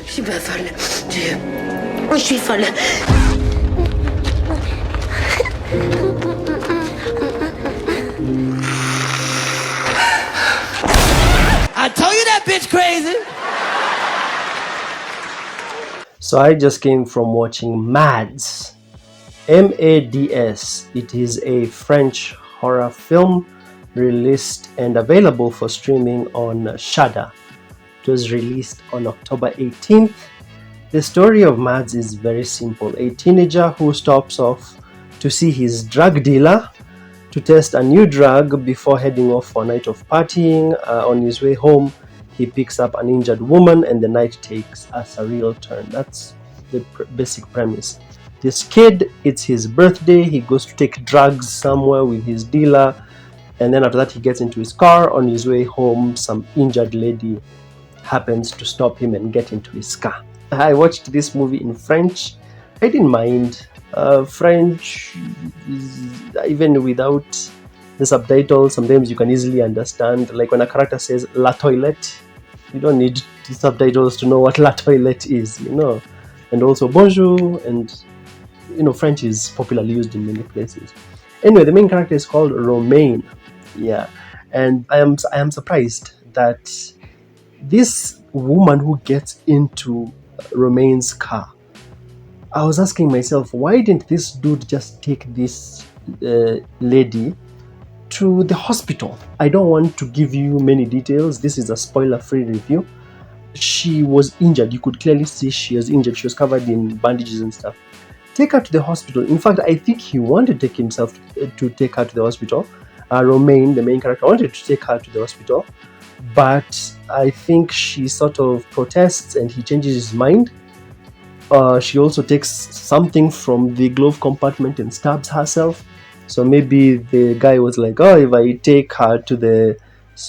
suis pas folle. Je suis folle. I told you that bitch crazy. So I just came from watching MADS. MADS. It is a French horror film released and available for streaming on Shudder. It was released on October 18th. The story of Mads is very simple. A teenager who stops off to see his drug dealer to test a new drug before heading off for a night of partying. On his way home, he picks up an injured woman and the night takes a surreal turn. That's the basic premise. This kid, it's his birthday, he goes to take drugs somewhere with his dealer, and then after that he gets into his car. On his way home, some injured lady happens to stop him and get into his car. I watched this movie in French. I didn't mind. French, even without the subtitles, sometimes you can easily understand. Like when a character says la toilette, you don't need the subtitles to know what la toilette is, you know. And also bonjour, and you know, French is popularly used in many places. Anyway, the main character is called Romain. Yeah, and I am surprised that this woman who gets into Romain's car, I was asking myself, why didn't this dude just take this lady to the hospital? I don't want to give you many details. This is a spoiler-free review. She was injured. You could clearly see she was injured. She was covered in bandages and stuff. Take her to the hospital. In fact, I think he wanted to take himself to take her to the hospital. Romain, the main character, wanted to take her to the hospital, but I think she sort of protests and he changes his mind. She also takes something from the glove compartment and stabs herself. So maybe the guy was like, oh, if I take her to the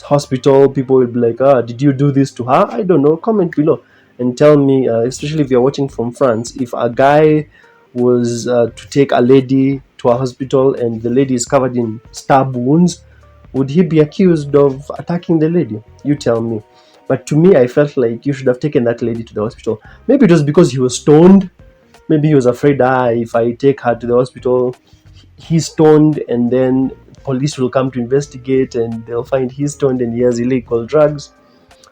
hospital, people will be like, oh, did you do this to her? I don't know. Comment below and tell me, especially if you're watching from France, if a guy was to take a lady to a hospital and the lady is covered in stab wounds, would he be accused of attacking the lady? You tell me. But to me, I felt like you should have taken that lady to the hospital. Maybe it was because he was stoned. Maybe he was afraid, if I take her to the hospital, he's stoned, and then police will come to investigate and they'll find he's stoned and he has illegal drugs.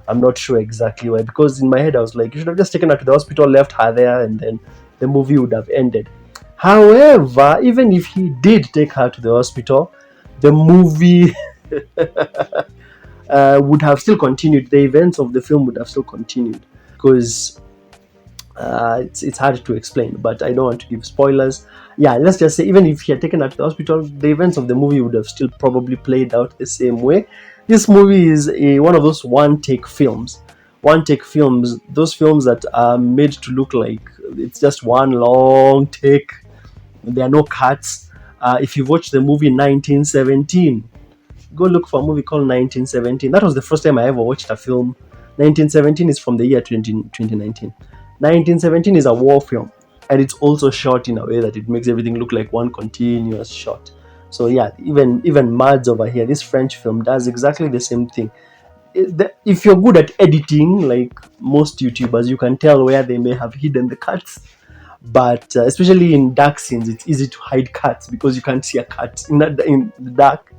I'm not sure exactly why, because in my head I was like, you should have just taken her to the hospital, left her there, and then the movie would have ended. However, even if he did take her to the hospital, the movie would have still continued. The events of the film would have still continued, because it's hard to explain, but I don't want to give spoilers. Yeah, let's just say even if he had taken her to the hospital, the events of the movie would have still probably played out the same way. This movie is one of those one-take films. One-take films, those films that are made to look like it's just one long take. There are no cuts. If you've watched the movie 1917, go look for a movie called 1917. That was the first time I ever watched a film. 1917 is from the year 2019. 1917 is a war film, and it's also shot in a way that it makes everything look like one continuous shot. So yeah, even Mads over here, this French film, does exactly the same thing. If you're good at editing, like most YouTubers, you can tell where they may have hidden the cuts. But especially in dark scenes, it's easy to hide cuts because you can't see a cut in the dark.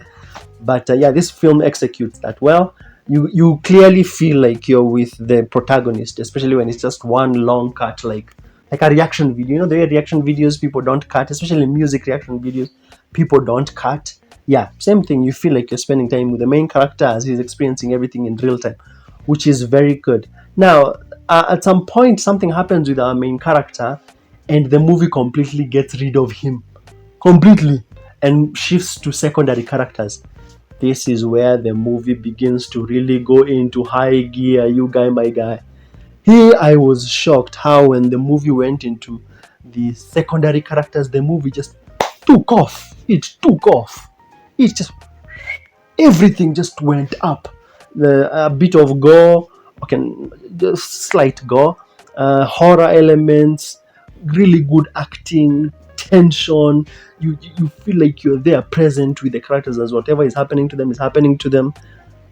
But yeah, this film executes that well. You clearly feel like you're with the protagonist, especially when it's just one long cut, like a reaction video. You know, the way reaction videos, people don't cut, especially music reaction videos, people don't cut. Yeah, same thing. You feel like you're spending time with the main character as he's experiencing everything in real time, which is very good. Now, at some point, something happens with our main character, and the movie completely gets rid of him. Completely. And shifts to secondary characters. This is where the movie begins to really go into high gear, my guy. Here I was shocked how when the movie went into the secondary characters, the movie just took off. It took off. It just, everything just went up. A bit of gore, okay, just slight gore, horror elements, really good acting, tension. You feel like you're there present with the characters as whatever is happening to them is happening to them.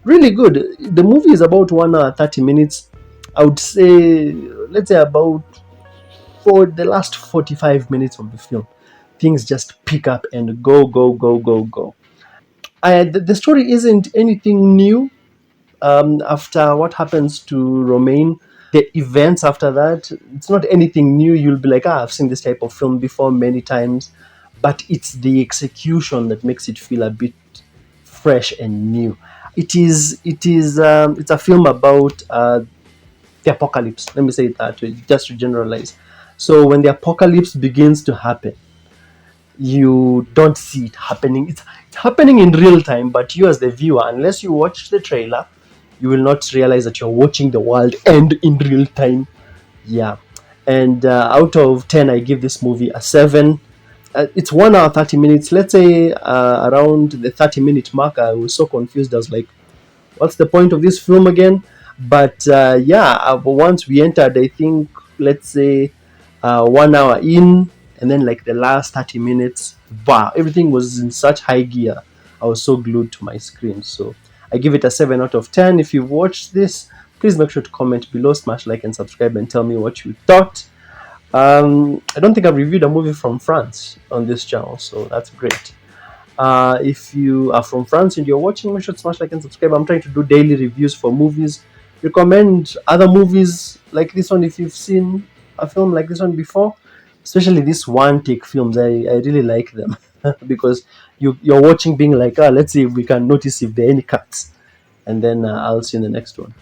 Really good. The movie is about 1 hour 30 minutes. I would say let's say about for the last 45 minutes of the film, things just pick up and go, go, go, go, go. The story isn't anything new. After what happens to Romaine, the events after that, it's not anything new. You'll be like, I've seen this type of film before many times, but it's the execution that makes it feel a bit fresh and new. It's a film about the apocalypse. Let me say it that way, just to generalize. So when the apocalypse begins to happen, you don't see it happening. It's happening in real time, but you as the viewer, unless you watch the trailer, you will not realize that you're watching the world end in real time. Yeah. And out of 10, I give this movie a 7. It's 1 hour 30 minutes. Let's say around the 30-minute mark, I was so confused. I was like, what's the point of this film again? But once we entered, I think, let's say 1 hour in, and then like the last 30 minutes, wow, everything was in such high gear. I was so glued to my screen. So I give it a 7 out of 10. If you've watched this, please make sure to comment below, smash like and subscribe, and tell me what you thought. I don't think I've reviewed a movie from France on this channel, so that's great. If you are from France and you're watching, make sure to smash like and subscribe. I'm trying to do daily reviews for movies. Recommend other movies like this one if you've seen a film like this one before. Especially these one take films. I really like them because you're watching being like, let's see if we can notice if there are any cuts. And then I'll see you in the next one.